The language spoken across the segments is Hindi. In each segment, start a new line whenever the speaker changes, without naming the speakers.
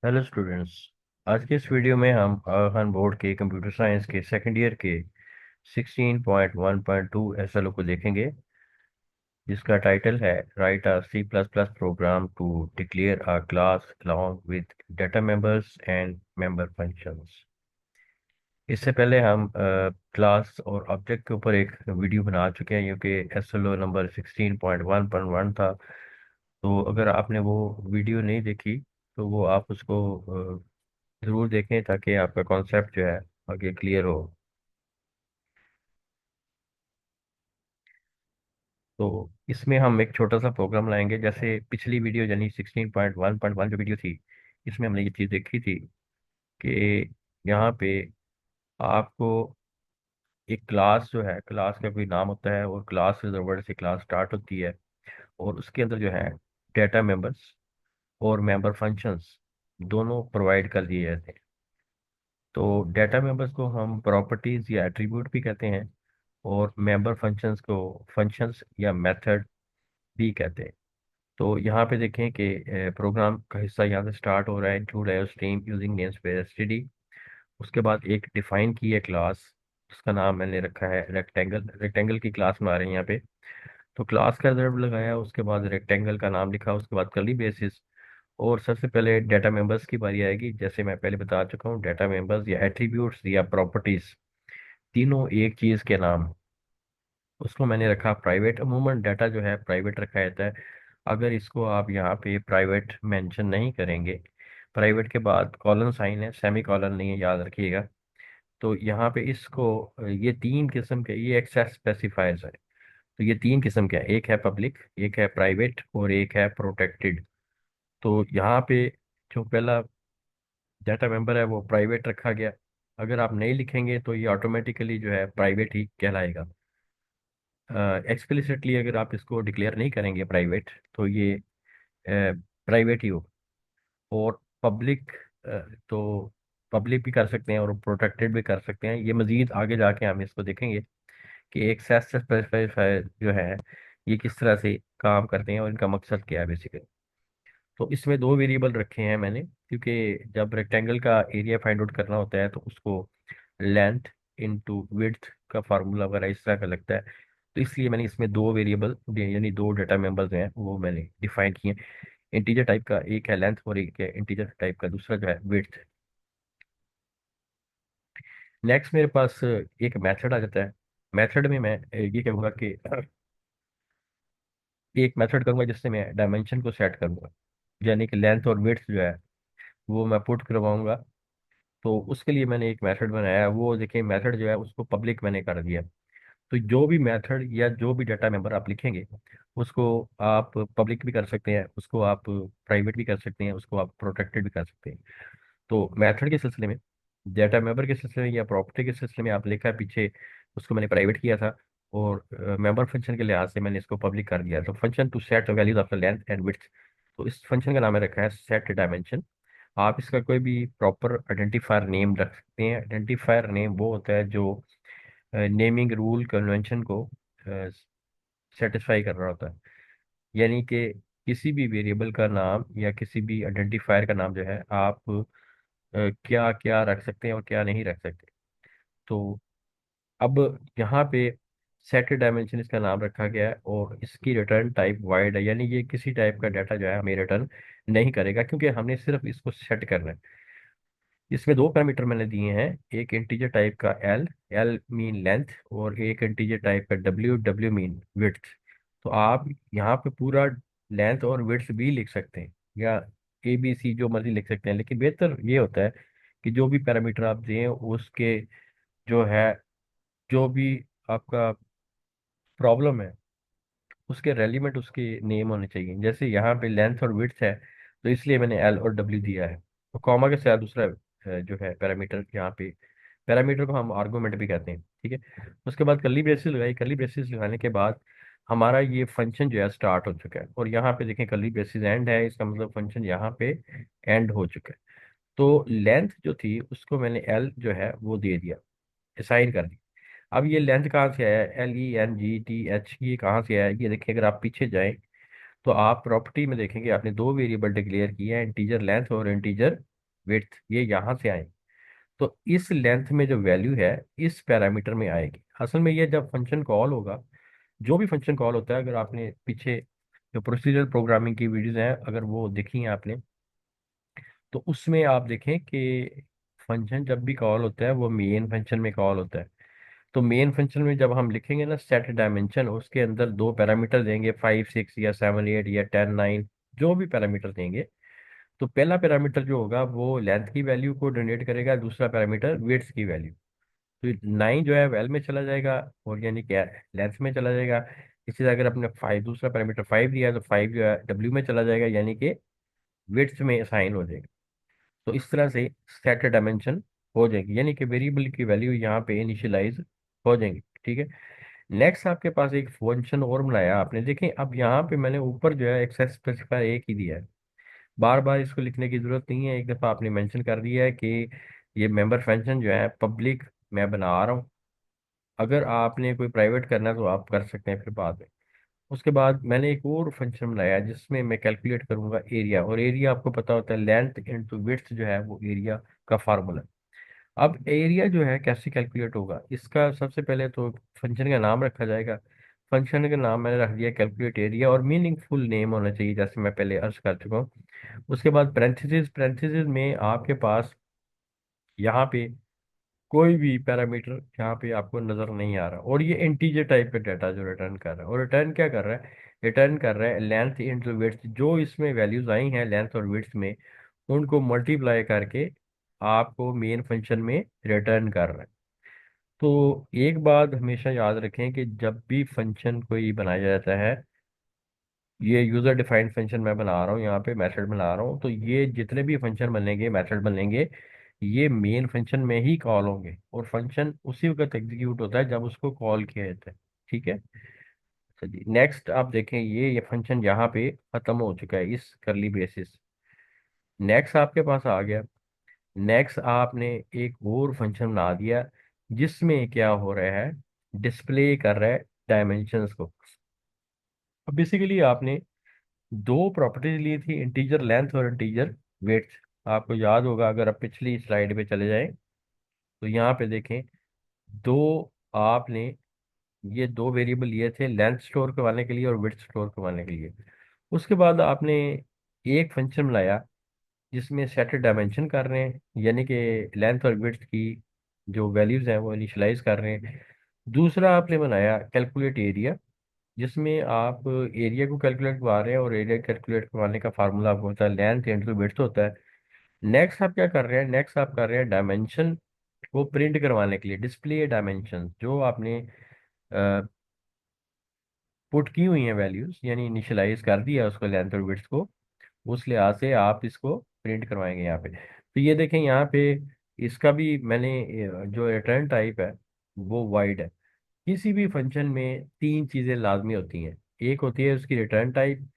Hello students. आज के इस वीडियो में हम आगाखान बोर्ड के कंप्यूटर साइंस के सेकंड ईयर के 16.1.2 एसएलओ को देखेंगे, जिसका टाइटल है write a C plus plus program to declare a class along with data members and member functions. इससे पहले हम क्लास और ऑब्जेक्ट के ऊपर एक वीडियो बना चुके हैं, जो कि एसएलओ नंबर 16.1.1 था। तो अगर आपने वो वीडियो नहीं देखी तो वो आप उसको ज़रूर देखें, ताकि आपका कॉन्सेप्ट जो है आगे क्लियर हो। तो इसमें हम एक छोटा सा प्रोग्राम लाएंगे, जैसे पिछली वीडियो यानी 16.1.1 जो वीडियो थी, इसमें हमने ये चीज़ देखी थी कि यहाँ पे आपको एक क्लास जो है, क्लास का कोई नाम होता है और क्लास से वर्ड से क्लास स्टार्ट होती है, और उसके अंदर जो है डेटा मेंबर्स और मेंबर फंक्शंस दोनों प्रोवाइड कर दिए जाते हैं। तो डेटा मेंबर्स को हम प्रॉपर्टीज या एट्रीब्यूट भी कहते हैं, और मेंबर फंक्शंस को फंक्शंस या मेथड भी कहते हैं। तो यहाँ पे देखें कि प्रोग्राम का हिस्सा यहाँ से स्टार्ट हो रहा है, इंक्लूड है stream using name space STD. उसके बाद एक डिफाइन की है क्लास, उसका नाम मैंने रखा है रेक्टेंगल। रेक्टेंगल की क्लास बना रहे हैं यहाँ पे। तो क्लास का रिजर्व लगाया, उसके बाद रेक्टेंगल का नाम लिखा, उसके बाद कर्ली बेसिस। और सबसे पहले डाटा मेंबर्स की बारी आएगी। जैसे मैं पहले बता चुका हूँ, डाटा मेंबर्स या एट्रीब्यूट्स या प्रॉपर्टीज, तीनों एक चीज़ के नाम। उसको मैंने रखा प्राइवेट। अमूमन डाटा जो है प्राइवेट रखा जाता है। अगर इसको आप यहाँ पे प्राइवेट मेंशन नहीं करेंगे, प्राइवेट के बाद कॉलन साइन है, सेमी कॉलन नहीं है, याद रखिएगा। तो यहाँ पे इसको ये तीन किस्म के ये एक्सेस स्पेसिफायर्स है। तो ये तीन किस्म के हैं, एक है पब्लिक, एक है प्राइवेट और एक है प्रोटेक्टेड। तो यहाँ पे जो पहला डाटा मेंबर है वो प्राइवेट रखा गया। अगर आप नहीं लिखेंगे तो ये ऑटोमेटिकली जो है प्राइवेट ही कहलाएगा। एक्सप्लिसिटली अगर आप इसको डिक्लेयर नहीं करेंगे प्राइवेट, तो ये प्राइवेट ही हो। और पब्लिक, तो पब्लिक भी कर सकते हैं और प्रोटेक्टेड भी कर सकते हैं। ये मजीद आगे जाके हम इसको देखेंगे कि एक सेट स्पेसिफायर जो है ये किस तरह से काम करते हैं और इनका मकसद क्या है बेसिकली। तो इसमें दो वेरिएबल रखे हैं मैंने, क्योंकि जब रेक्टेंगल का एरिया फाइंड आउट करना होता है तो उसको लेंथ इनटू विड्थ का फार्मूला वगैरह इस तरह का लगता है। तो इसलिए मैंने इसमें दो वेरिएबल यानी दो डाटा मेंबर्स हैं वो मैंने डिफाइन किए। इंटीजर टाइप का एक है लेंथ, और एक है इंटीजर टाइप का दूसरा जो है विड्थ। नेक्स्ट मेरे पास एक मेथड आ जाता है। मेथड में मैं ये कहूँगा कि एक मेथड करूँगा जिससे मैं डायमेंशन को सेट करूँगा, यानी कि लेंथ और विड्थ जो है वो मैं पुट करवाऊंगा। तो उसके लिए मैंने एक मेथड बनाया है। वो देखिए मेथड जो है उसको पब्लिक मैंने कर दिया। तो जो भी मेथड या जो भी डाटा मेंबर आप लिखेंगे उसको आप पब्लिक भी कर सकते हैं, उसको आप प्राइवेट भी कर सकते हैं, उसको आप प्रोटेक्टेड भी कर सकते हैं। तो मेथड के सिलसिले में, डाटा मेंबर के सिलसिले में या प्रॉपर्टी के सिलसिले में आप लिखा है पीछे, उसको मैंने प्राइवेट किया था। और मेंबर फंक्शन के लिहाज से मैंने इसको पब्लिक कर दिया। तो function to set values of the length and width. तो इस फंक्शन का नाम है रखा है सेट डायमेंशन। आप इसका कोई भी प्रॉपर आइडेंटिफायर नेम रख सकते हैं। आइडेंटिफायर नेम वो होता है जो नेमिंग रूल कन्वेंशन को सेटिस्फाई कर रहा होता है। यानी कि किसी भी वेरिएबल का नाम या किसी भी आइडेंटिफायर का नाम जो है आप क्या क्या रख सकते हैं और क्या नहीं रख सकते। तो अब यहाँ पे सेट डायमेंशन इसका नाम रखा गया है, और इसकी रिटर्न टाइप वाइड है, यानी ये किसी टाइप का डाटा जो है हमें रिटर्न नहीं करेगा, क्योंकि हमने सिर्फ इसको सेट करना है। इसमें दो पैरामीटर मैंने दिए हैं, एक इंटीजर टाइप का एल, एल मीन लेंथ, और एक इंटीजर टाइप का डब्ल्यू, डब्ल्यू मीन विड्थ। तो आप यहाँ पे पूरा लेंथ और विड्थ भी लिख सकते हैं, या ए बी सी जो मर्जी लिख सकते हैं, लेकिन बेहतर ये होता है कि जो भी पैरामीटर आप दें उसके जो है, जो भी आपका प्रॉब्लम है उसके रेलिवेंट उसके नेम होने चाहिए। जैसे यहाँ पे लेंथ और विड्थ है, तो इसलिए मैंने एल और डब्ल्यू दिया है। तो कॉमा के साथ दूसरा जो है पैरामीटर, यहाँ पे पैरामीटर को हम आर्गुमेंट भी कहते हैं, ठीक है। उसके बाद कर्ली ब्रेसेस लगाई। कर्ली ब्रेसेस लगाने के बाद हमारा ये फंक्शन जो है स्टार्ट हो चुका है, और यहाँ पे देखें कर्ली ब्रेसेस एंड है, इसका मतलब फंक्शन यहाँ पे एंड हो चुका है। तो लेंथ जो थी उसको मैंने एल जो है वो दे दिया, असाइन कर दिया। अब ये लेंथ कहाँ से आया है, LENGTH, ये कहाँ से आया है? ये देखिए, अगर आप पीछे जाएं तो आप प्रॉपर्टी में देखेंगे आपने दो वेरिएबल डिक्लेयर किए हैं, इंटीजर लेंथ और इंटीजर विड्थ ये यहाँ से आए, तो इस लेंथ में जो वैल्यू है इस पैरामीटर में आएगी। असल में ये जब फंक्शन कॉल होगा, जो भी फंक्शन कॉल होता है, अगर आपने पीछे जो प्रोसीजर प्रोग्रामिंग की वीडियोस हैं अगर वो देखी हैं आपने, तो उसमें आप देखें कि फंक्शन जब भी कॉल होता है वो मेन फंक्शन में कॉल होता है। तो मेन फंक्शन में जब हम लिखेंगे ना सेट डायमेंशन, उसके अंदर दो पैरामीटर देंगे, 5 6 या 7 8 या 10 9, जो भी पैरामीटर देंगे। तो पहला पैरामीटर जो होगा वो लेंथ की वैल्यू को डोनेट करेगा, दूसरा पैरामीटर विड्थ की वैल्यू। तो 9 जो है वेल में चला जाएगा, और यानी क्या लेंथ में चला जाएगा। इसी तरह अगर आपने 5 दूसरा पैरामीटर 5 दिया है तो 5 जो है डब्ल्यू में चला जाएगा, यानी कि विड्थ में असाइन हो जाएगा। तो इस तरह से सेट डायमेंशन हो जाएगी, यानी कि वेरिएबल की वैल्यू यहाँ पे इनिशियलाइज हो जाएंगी। ठीक है। नेक्स्ट आपके पास एक फंक्शन और बनाया आपने, देखें अब यहाँ पे मैंने ऊपर जो है एक्सेस स्पेसिफायर एक ही दिया है, बार बार इसको लिखने की जरूरत नहीं है, एक दफ़ा आपने मेंशन कर दिया है कि ये मेंबर फंक्शन जो है पब्लिक मैं बना रहा हूँ। अगर आपने कोई प्राइवेट करना है तो आप कर सकते हैं फिर बाद में। उसके बाद मैंने एक और फंक्शन बनाया जिसमें मैं कैलकुलेट करूंगा एरिया, और एरिया आपको पता होता है लेंथ इंटू विड्थ जो है वो एरिया का फार्मूला। अब एरिया जो है कैसे कैलकुलेट होगा, इसका सबसे पहले तो फंक्शन का नाम रखा जाएगा। फंक्शन का नाम मैंने रख दिया कैलकुलेट एरिया, और मीनिंगफुल नेम होना चाहिए जैसे मैं पहले अर्ज कर चुका हूँ। उसके बाद पैरेंथेसिस, पैरेंथेसिस में आपके पास यहाँ पे कोई भी पैरामीटर यहाँ पे आपको नजर नहीं आ रहा, और ये इंटीजर टाइप का डाटा जो रिटर्न कर रहा है, और रिटर्न क्या कर रहा है, रिटर्न कर रहा है लेंथ इंटू विड्थ, जो इसमें वैल्यूज आई हैं लेंथ और विड्थ में उनको मल्टीप्लाई करके आपको मेन फंक्शन में रिटर्न कर रहा है। तो एक बात हमेशा याद रखें कि जब भी फंक्शन कोई बनाया जाता है, ये यूजर डिफाइंड फंक्शन मैं बना रहा हूँ, यहाँ पे मेथड बना रहा हूँ, तो ये जितने भी फंक्शन बनेंगे मेथड बनेंगे ये मेन फंक्शन में ही कॉल होंगे, और फंक्शन उसी वक्त एग्जीक्यूट होता है जब उसको कॉल किया जाता है। ठीक है। चलिए नेक्स्ट आप देखें, ये फंक्शन यहाँ पे खत्म हो चुका है इस करली बेसिस। नेक्स्ट आपके पास आ गया, नेक्स्ट आपने एक और फंक्शन बना दिया जिसमें क्या हो रहा है, डिस्प्ले कर रहा है डायमेंशंस को। अब बेसिकली आपने दो प्रॉपर्टीज ली थी, इंटीजर लेंथ और इंटीजर वेट। आपको याद होगा अगर आप पिछली स्लाइड पे चले जाएं तो यहाँ पे देखें, दो आपने ये दो वेरिएबल लिए थे लेंथ स्टोर करवाने के लिए और विड्थ स्टोर करवाने के लिए। उसके बाद आपने एक फंक्शन बनाया जिसमें सेट डायमेंशन कर रहे हैं, यानी कि लेंथ और विड्थ की जो वैल्यूज हैं वो इनिशियलाइज कर रहे हैं। दूसरा आपने बनाया कैलकुलेट एरिया, जिसमें आप एरिया को कैलकुलेट करवा रहे हैं, और एरिया कैलकुलेट करवाने का फार्मूला आपको होता है लेंथ इंटू विड्थ होता है। नेक्स्ट आप क्या कर रहे हैं, नेक्स्ट आप कर रहे हैं डायमेंशन को प्रिंट करवाने के लिए डिस्प्ले डायमेंशन, जो आपने पुट की हुई हैं वैल्यूज, यानी इनिशियलाइज कर दिया उसको लेंथ और विड्थ को, उस लिहाज से आप इसको प्रिंट करवाएंगे यहाँ पे। तो ये देखें यहाँ पे इसका भी मैंने जो रिटर्न टाइप है वो वाइड है। किसी भी फंक्शन में तीन चीज़ें लाजमी होती हैं, एक होती है उसकी रिटर्न टाइप,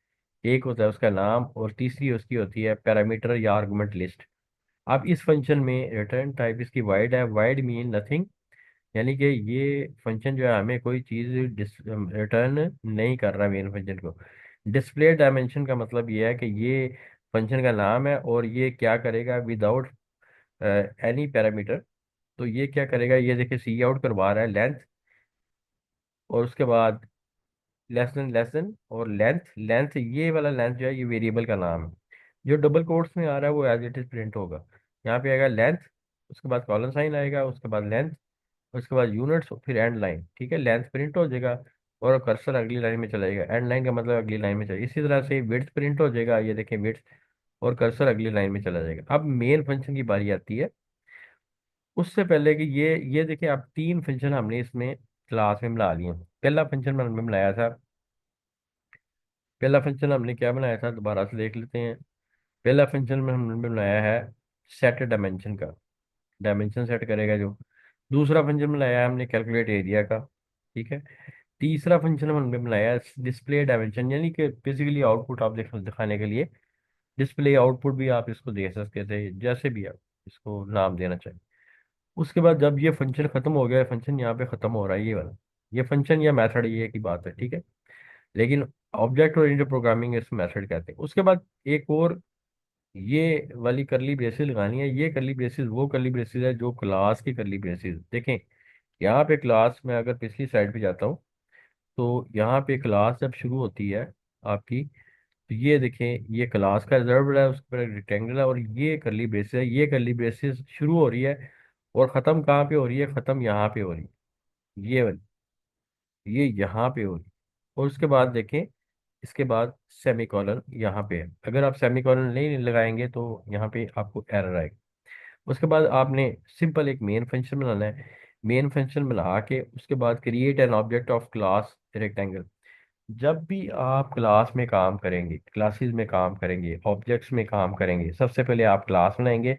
एक होता है उसका नाम, और तीसरी उसकी होती है पैरामीटर या आर्गुमेंट लिस्ट। अब इस फंक्शन में रिटर्न टाइप इसकी वाइड है, वाइड मीन नथिंग, यानी कि ये फंक्शन जो है हमें कोई चीज़ रिटर्न नहीं कर रहा मेन फंक्शन को। डिस्प्ले डायमेंशन का मतलब ये है कि ये फंक्शन का नाम है और ये क्या करेगा विदाउट एनी पैरामीटर। तो ये क्या करेगा, ये देखिए सी आउट करवा रहा है लेंथ, और उसके बाद लेस देन और लेंथ, लेंथ ये वाला लेंथ जो है ये वेरिएबल का नाम है। जो डबल कोट्स में आ रहा है वो एज इट इज प्रिंट होगा। यहाँ पे आएगा लेंथ, उसके बाद कॉलन साइन आएगा, उसके बाद लेंथ, उसके बाद यूनिट्स, फिर एंड लाइन। ठीक है, लेंथ प्रिंट हो जाएगा और कर्सर अगली लाइन में चला जाएगा, एंड लाइन का मतलब अगली लाइन में चलेगा। इसी तरह से विड्थ प्रिंट हो जाएगा, ये देखें विड्थ, और कर्सर अगली लाइन में चला जाएगा। अब मेन फंक्शन की बारी आती है। उससे पहले कि ये देखिए, अब तीन फंक्शन हमने इसमें क्लास में मिला लिए। पहला फंक्शन हमने बनाया था, पहला फंक्शन हमने क्या बनाया था दोबारा से देख लेते हैं। पहला फंक्शन में हमने बनाया है सेट डायमेंशन का, डायमेंशन सेट करेगा जो। दूसरा फंक्शन बनाया है हमने कैलकुलेट एरिया का। ठीक है। तीसरा फंक्शन हमने बनाया है डिस्प्ले डायमेंशन, यानी कि बेसिकली आउटपुट आप दिखाने के लिए डिस्प्ले आउटपुट भी आप इसको दे सकते थे, जैसे भी आप इसको नाम देना चाहें। उसके बाद जब ये फंक्शन खत्म हो गया, फंक्शन यहाँ पे खत्म हो रहा है ये वाला, ये फंक्शन या मेथड ये की बात है। ठीक है। लेकिन ऑब्जेक्ट ओरिएंटेड प्रोग्रामिंग इस मेथड कहते हैं। उसके बाद एक और ये वाली करली ब्रेसेस लगानी है। ये करली ब्रेसेस वो करली ब्रेसेस है जो क्लास की करली ब्रेसेस। देखें, यहाँ पे क्लास में अगर पिछली साइड पे जाता हूँ, तो यहाँ पे क्लास जब शुरू होती है आपकी, तो ये देखें, ये क्लास का रिजर्व है, उसके ऊपर रेक्टेंगल है, और ये करली ब्रेसेस है। ये करली ब्रेसेस शुरू हो रही है और ख़त्म कहाँ पे हो रही है? ख़त्म यहाँ पे हो रही है, ये वाली, ये यहाँ पे हो रही है। और उसके बाद देखें, इसके बाद सेमी कॉलन यहाँ पे है। अगर आप सेमी कॉलन नहीं लगाएंगे तो यहाँ पे आपको एरर आएगा। उसके बाद आपने सिंपल एक मेन फंक्शन बनाना है। मेन फंक्शन बना के उसके बाद create an object of class rectangle. जब भी आप क्लास में काम करेंगे, क्लासेस में काम करेंगे, ऑब्जेक्ट्स में काम करेंगे, सबसे पहले आप क्लास बनाएंगे।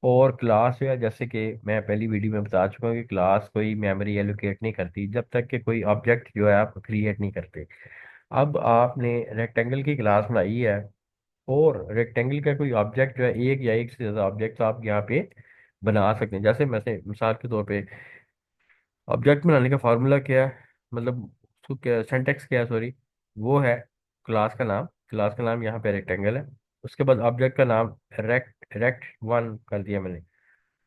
और क्लास जो है, जैसे कि मैं पहली वीडियो में बता चुका हूँ कि क्लास कोई मेमोरी एलोकेट नहीं करती जब तक कि कोई ऑब्जेक्ट जो है आप क्रिएट नहीं करते। अब आपने रेक्टेंगल की क्लास बनाई है, और रेक्टेंगल का कोई ऑब्जेक्ट जो है, एक या एक से ज़्यादा ऑब्जेक्ट आप यहाँ पे बना सकते हैं। जैसे मैं मिसाल के तौर पे, ऑब्जेक्ट बनाने का फार्मूला क्या है, मतलब उसको क्या सिंटेक्स क्या है, सॉरी, वो है क्लास का नाम यहाँ पे रेक्टेंगल है। उसके बाद ऑब्जेक्ट का नाम रेक्ट रेक्ट वन कर दिया मैंने,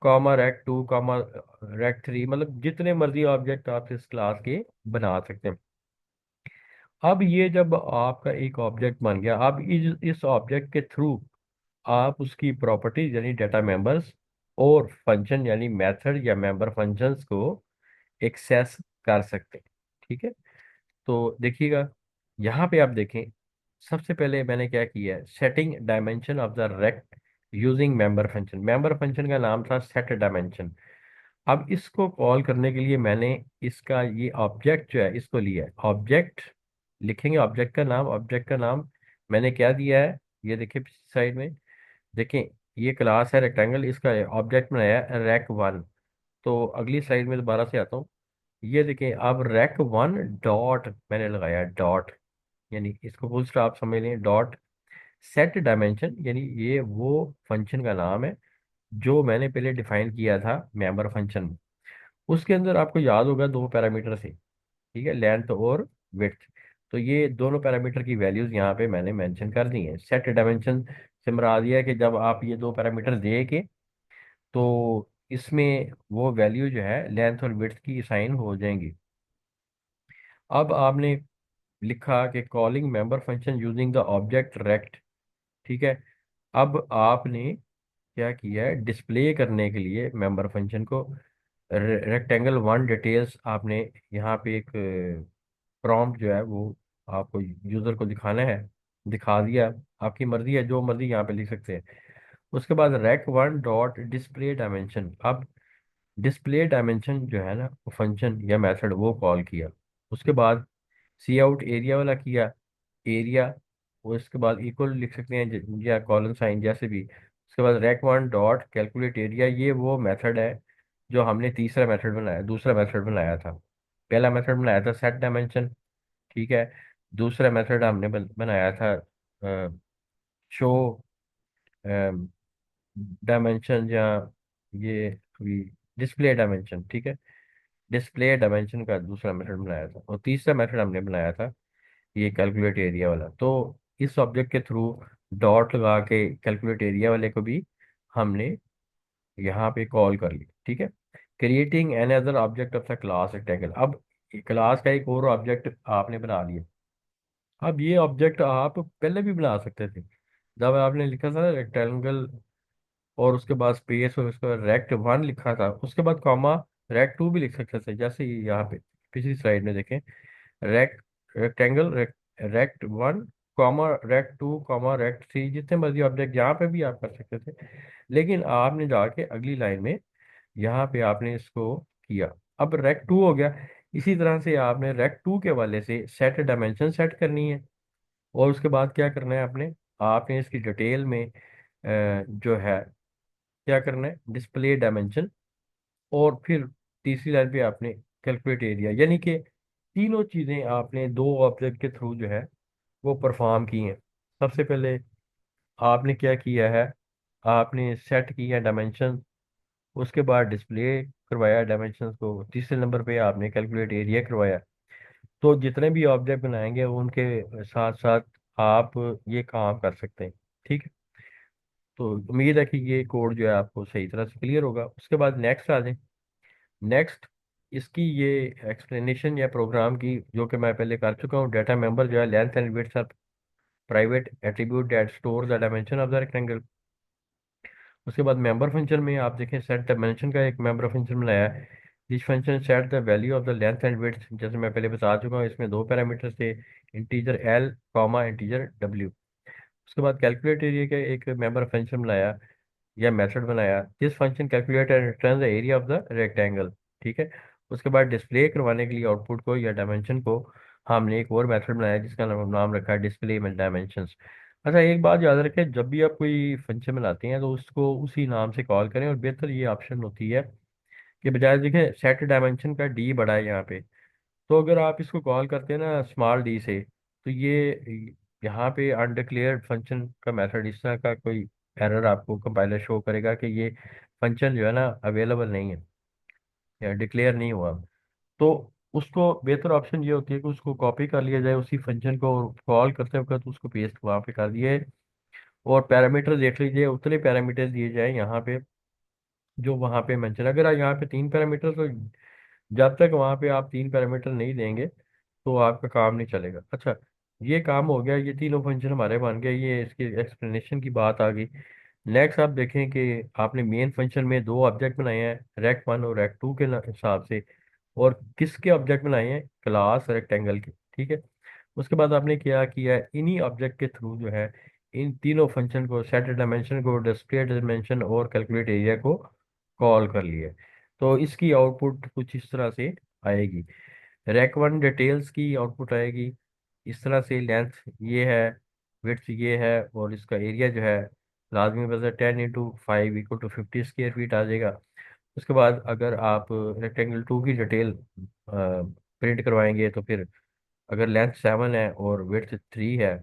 comma rect two, comma rect three, मतलब जितने मर्जी ऑब्जेक्ट आप इस क्लास के बना सकते हैं। अब ये जब आपका एक ऑब्जेक्ट बन गया, अब इस ऑब्जेक्ट के थ्रू आप उसकी प्रॉपर्टीज यानी डाटा मेंबर्स और फंक्शन यानी मेथड या मेंबर फंक्शंस को एक्सेस कर सकते हैं। ठीक है, तो देखिएगा, यहाँ पे आप देखें, सबसे पहले मैंने क्या किया है, setting dimension of the rect using member function. Member function का नाम था सेट डायमेंशन। अब इसको कॉल करने के लिए मैंने इसका ये ऑब्जेक्ट जो है इसको लिया है। ऑब्जेक्ट लिखेंगे, ऑब्जेक्ट का नाम मैंने क्या दिया है, ये देखिए पिछली साइड में, देखें, ये क्लास है रेक्टेंगल, इसका ऑब्जेक्ट बनाया है रैक वन। तो अगली स्लाइड में दोबारा से आता हूँ। ये देखें, अब रैक वन डॉट मैंने लगाया, डॉट, यानी इसको फुल स्टॉप समझ लें, डॉट सेट डायमेंशन, यानी ये वो फंक्शन का नाम है जो मैंने पहले डिफाइन किया था मेंबर फंक्शन में। उसके अंदर आपको याद होगा दो पैरामीटर थे, ठीक है, लेंथ और विड्थ। तो ये दोनों पैरामीटर की वैल्यूज यहाँ पे मैंने मेंशन कर दी हैं। सेट डायमेंशन से मुराद ये है कि जब आप ये दो पैरामीटर दे के, तो इसमें वो वैल्यू जो है लेंथ और विड्थ की साइन हो जाएंगी। अब आपने लिखा कि calling member function using the object rect. ठीक है, अब आपने क्या किया है, डिस्प्ले करने के लिए मेंबर फंक्शन को रेक्टेंगल वन डिटेल्स आपने यहाँ पे एक प्रॉम्प्ट जो है वो आपको यूजर को दिखाना है, दिखा दिया। आपकी मर्जी है, जो मर्जी यहाँ पे लिख सकते हैं। उसके बाद rack one dot display dimension. अब डिस्प्ले डायमेंशन जो है ना, फंक्शन या मेथड वो कॉल किया। उसके बाद सी आउट एरिया वाला किया, एरिया, उसके बाद इक्वल लिख सकते हैं या कॉलन साइन जैसे भी। उसके बाद rack one dot calculate area, ये वो मेथड है जो हमने दूसरा मेथड बनाया था। पहला मेथड बनाया था सेट डायमेंशन, ठीक है। दूसरा मेथड हमने बनाया था शो डायमेंशन, या ये अभी डिस्प्ले डायमेंशन, ठीक है। डिस्प्ले डायमेंशन का दूसरा मेथड बनाया था, और तीसरा मेथड हमने बनाया था ये कैलकुलेट एरिया वाला। तो इस ऑब्जेक्ट के थ्रू डॉट लगा के कैलकुलेट एरिया वाले को भी हमने यहाँ पे कॉल कर लिया, ठीक है। Creating an other object of the class rectangle. अब क्लास का एक और ऑब्जेक्ट आपने बना लिया। अब ये ऑब्जेक्ट आप पहले भी बना सकते थे, जब आपने लिखा था रेक्टेंगल और उसके बाद स्पेस और उसके बाद रेक्ट वन लिखा था, उसके बाद कॉमा रेक्ट टू भी लिख सकते थे, जैसे यहाँ पे पिछली स्लाइड में देखें, rect rectangle rect one, comma rect two, comma rect three, जितने मर्जी ऑब्जेक्ट यहाँ पे भी आप कर सकते थे। लेकिन आपने जाके अगली लाइन में यहाँ पे आपने इसको किया। अब रेक्ट टू हो गया। इसी तरह से आपने रेक्ट टू के वाले से सेट डायमेंशन सेट करनी है। और उसके बाद क्या करना है आपने, आपने इसकी डिटेल में जो है क्या करना है, डिस्प्ले डायमेंशन, और फिर तीसरी लाइन पे आपने कैलकुलेट एरिया, यानी कि तीनों चीज़ें आपने दो ऑब्जेक्ट के थ्रू जो है वो परफॉर्म की हैं। सबसे पहले आपने क्या किया है, आपने सेट किया डायमेंशन, उसके बाद डिस्प्ले करवाया डायमेंशन को, तीसरे नंबर पे आपने कैलकुलेट एरिया करवाया। तो जितने भी ऑब्जेक्ट बनाएंगे उनके साथ साथ आप ये काम कर सकते हैं, ठीक है। तो उम्मीद है कि ये कोड जो है आपको सही तरह से क्लियर होगा। उसके बाद नेक्स्ट आ जाए। नेक्स्ट, इसकी ये एक्सप्लेनेशन या प्रोग्राम की, जो कि मैं पहले कर चुका हूँ। डाटा मेंबर जो है, length and width are private attribute that store the dimension of the rectangle. उसके बाद मेंबर फंक्शन में आप देखें, सेट डायमेंशन का एक मेंबर फंक्शन बनाया है। This function set the value of the length and width, जैसे मैं पहले बता चुका हूँ। इसमें दो पैरामीटर थे, integer L comma integer W. उसके बाद कैलकुलेट एरिया का एक मेंबर फंक्शन बनाया या मेथड बनाया। This function calculate and return the area of the rectangle. ठीक है। उसके बाद डिस्प्ले करवाने के लिए आउटपुट को या डायमेंशन को, हमने एक और मेथड बनाया जिसका नाम रखा है डिस्प्ले में डायमेंशंस। अच्छा, एक बात याद रखें, जब भी आप कोई फंक्शन बनाते हैं तो उसको उसी नाम से कॉल करें। और बेहतर ये ऑप्शन होती है कि बजाय, देखें सेट डायमेंशन का डी बड़ा है यहाँ पे, तो अगर आप इसको कॉल करते हैं ना स्मॉल डी से, तो ये यहाँ पे अनडिक्लेयर्ड फंक्शन का मेथड, इस तरह का कोई एरर आपको कंपाइलर शो करेगा कि ये फंक्शन जो है ना अवेलेबल नहीं है या डिक्लेयर नहीं हुआ। तो उसको बेहतर ऑप्शन ये होती है कि उसको कॉपी कर लिया जाए उसी फंक्शन को, कॉल करते वक्त उसको पेस्ट वहाँ पे कर दिए। और पैरामीटर देख लीजिए, उतने पैरामीटर दिए जाए यहाँ पे जो वहाँ पे मेंशन। अगर यहाँ पे तीन पैरामीटर, तो जब तक वहाँ पे आप तीन पैरामीटर नहीं देंगे तो आपका काम नहीं चलेगा। अच्छा, ये काम हो गया, ये तीनों फंक्शन हमारे बन गए, ये इसकी एक्सप्लेनेशन की बात आ गई। नेक्स्ट आप देखें कि आपने मेन फंक्शन में दो ऑब्जेक्ट बनाए हैं, रैक वन और रैक टू के हिसाब से। और किसके ऑब्जेक्ट बनाए हैं? क्लास रेक्टेंगल के। ठीक है। उसके बाद आपने क्या किया है, इन्हीं ऑब्जेक्ट के थ्रू जो है इन तीनों फंक्शन को, सेट डायमेंशन को, डिस्प्ले डायमेंशन और कैलकुलेट एरिया को कॉल कर लिए। तो इसकी आउटपुट कुछ इस तरह से आएगी। रैक वन डिटेल्स की आउटपुट आएगी इस तरह से, लेंथ ये है, विड्थ ये है, और इसका एरिया जो है लाजमी बस 10 × 5 = 50 स्क्वायर फीट आ जाएगा। उसके बाद अगर आप रेक्टेंगल टू की डिटेल प्रिंट करवाएंगे, तो फिर अगर लेंथ 7 है और विड्थ 3 है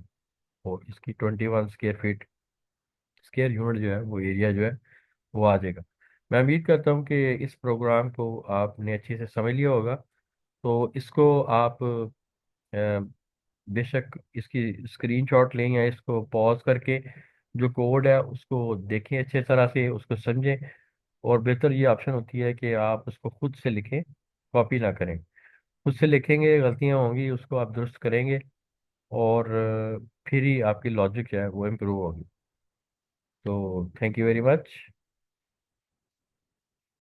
और इसकी 21 स्क्वायर फीट, स्क्वायर यूनिट जो है वो एरिया जो है वो आ जाएगा। मैं उम्मीद करता हूँ कि इस प्रोग्राम को आपने अच्छे से समझ लिया होगा। तो इसको आप बेशक इसकी स्क्रीनशॉट लें या इसको पॉज करके जो कोड है उसको देखें अच्छे तरह से, उसको समझें। और बेहतर ये ऑप्शन होती है कि आप उसको खुद से लिखें, कॉपी ना करें। खुद से लिखेंगे, गलतियाँ होंगी उसको आप दुरुस्त करेंगे, और फिर ही आपकी लॉजिक जो है वो इम्प्रूव होगी। तो थैंक यू वेरी मच।